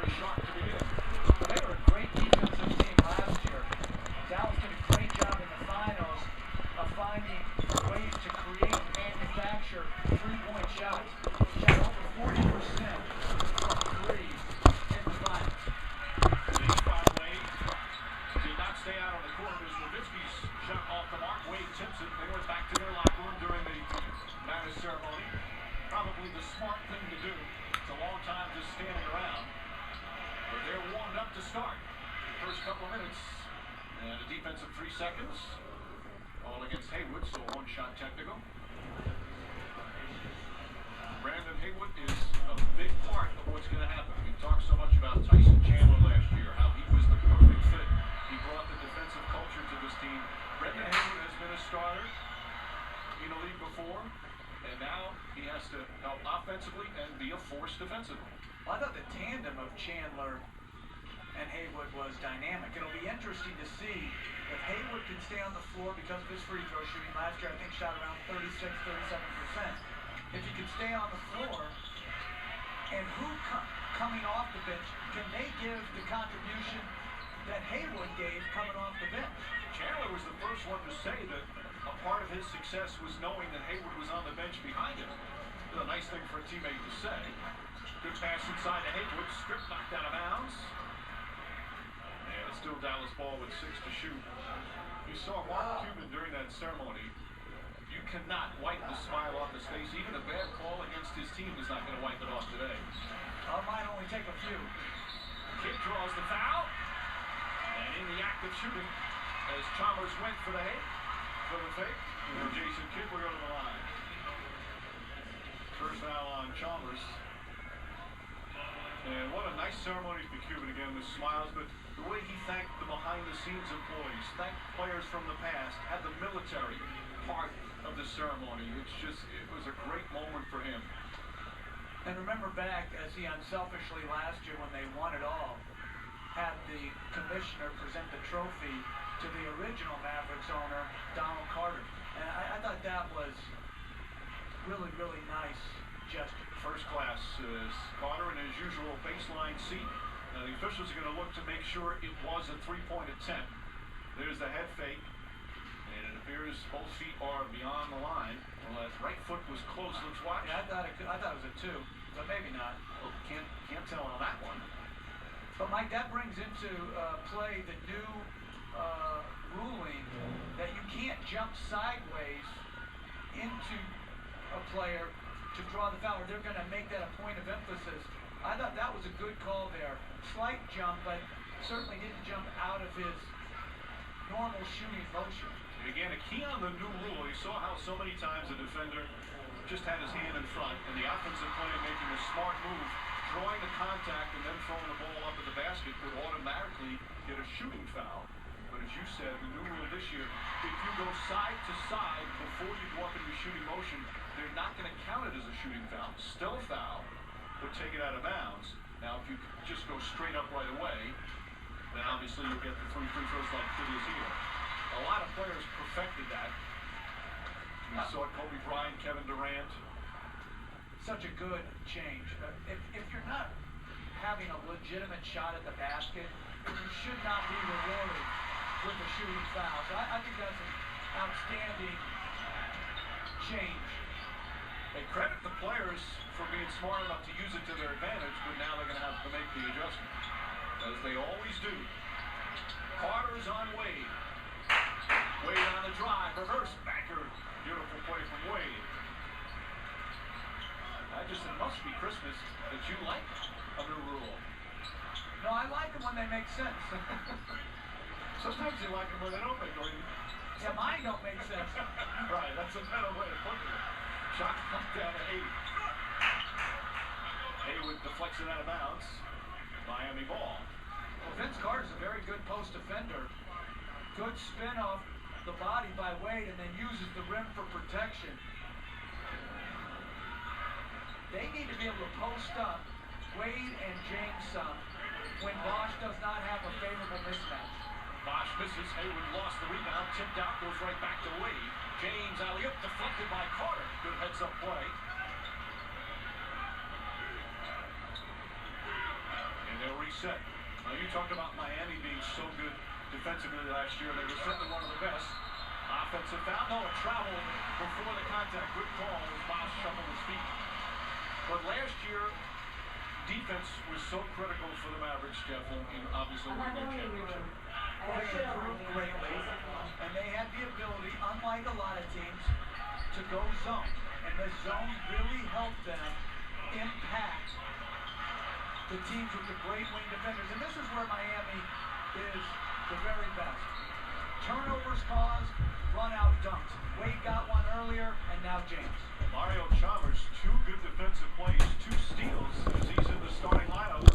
very sharp to begin. They were a great defensive team last year. Dallas did a great job in the finals of finding ways to create and manufacture three-point shots. Shot over 40% from three in the finals. Wade did not stay out on the court as Nowitzki's shot off the mark. Wade tips it. They went back to their locker room during the madness ceremony. Probably the smart thing to do. It's a long time just standing around. But they're warmed up to start. First couple of minutes. And a defense of 3 seconds. All against Haywood, so a one-shot technical. Brandon Haywood is a big part of what's going to happen. We talked so much about Tyson Chandler last year, how he was the perfect fit. He brought the defensive culture to this team. Brandon Haywood has been a starter in the league before, and now he has to help offensively and be a force defensively. Well, I thought the tandem of Chandler and Haywood was dynamic. It'll be interesting to see if Haywood can stay on the floor because of his free throw shooting. Last year, I think, shot around 36, 37%. If he can stay on the floor, and who coming off the bench, can they give the contribution that Haywood gave coming off the bench? Chandler was the first one to say that a part of his success was knowing that Haywood was on the bench behind him. It's a nice thing for a teammate to say. Good pass inside to Haywood, strip knocked out of bounds. And it's still Dallas ball with 6 to shoot. You saw Mark Cuban during that ceremony. You cannot wipe the smile off his face. Even a bad call against his team is not going to wipe it off today. I might only take a few. Kidd draws the foul. And in the act of shooting, as Chalmers went for the fake, Jason Kidd will go to the line. First foul on Chalmers. And what a nice ceremony for Cuban again with smiles, but the way he thanked the behind-the-scenes employees, thanked players from the past, had the military part of the ceremony. It was a great moment for him. And remember back, as he unselfishly last year when they won it all, had the commissioner present the trophy to the original Mavericks owner, Donald Carter. And I thought that was really, really nice gesture. First class Carter in his usual baseline seat. The officials are going to look to make sure it was a three-point attempt. There's the head fake. And it appears both feet are beyond the line. Well, that right foot was close. Let's watch. Yeah, I thought it was a 2, but maybe not. Well, can't tell on that one. But Mike, that brings into play the new ruling that you can't jump sideways into a player to draw the foul, or they're going to make that a point of emphasis. I thought that was a good call there. Slight jump, but certainly didn't jump out of his normal shooting motion. Again, a key on the new rule. You saw how so many times a defender just had his hand in front, and the offensive player making a smart move, drawing the contact and then throwing the ball up at the basket would automatically get a shooting foul. But as you said, the new rule this year, if you go side to side before you go up into shooting motion, they're not going to count it as a shooting foul. Still a foul, but take it out of bounds. Now, if you just go straight up right away, then obviously you'll get the 3 free throws like Kidd is here. A lot of players perfected that. We saw Kobe Bryant, Kevin Durant. Such a good change. If you're not having a legitimate shot at the basket, you should not be rewarded with a shooting foul. So I think that's an outstanding change. They credit the players for being smart enough to use it to their advantage, but now they're going to have to make the adjustment, as they always do. Carter's on Wade. Wade on the drive, reverse backer. Beautiful play from Wade. It must be Christmas that you like a new rule. No, I like them when they make sense. Sometimes you like them when they don't make sense. Yeah, mine don't make sense. Right, that's a better way to put it. Shot clock down to 8. Haywood deflects it out of bounds. Miami ball. Well, Vince Carter's a very good post defender. Good spin off the body by Wade and then uses the rim for protection. They need to be able to post up Wade and James some when Bosch does not have a favorable mismatch. Bosch misses. Haywood lost the rebound. Tipped out. Goes right back to Wade. James alley-oop deflected by Carter. Good heads-up play. And they'll set. You talked about Miami being so good defensively last year. They were certainly one of the best. Offensive foul. No, a travel before the contact. Good call as Miles shuffled his feet. But last year, defense was so critical for the Mavericks, Jeff, and obviously winning their championship. They improved greatly, and they had the ability, unlike a lot of teams, to go zone. And the zone really helped them impact the teams with the great wing defenders. And this is where Miami is the very best. Turnovers caused, run out dunks. Wade got one earlier, and now James. Mario Chalmers, 2 good defensive plays, 2 steals as he's in the starting lineup.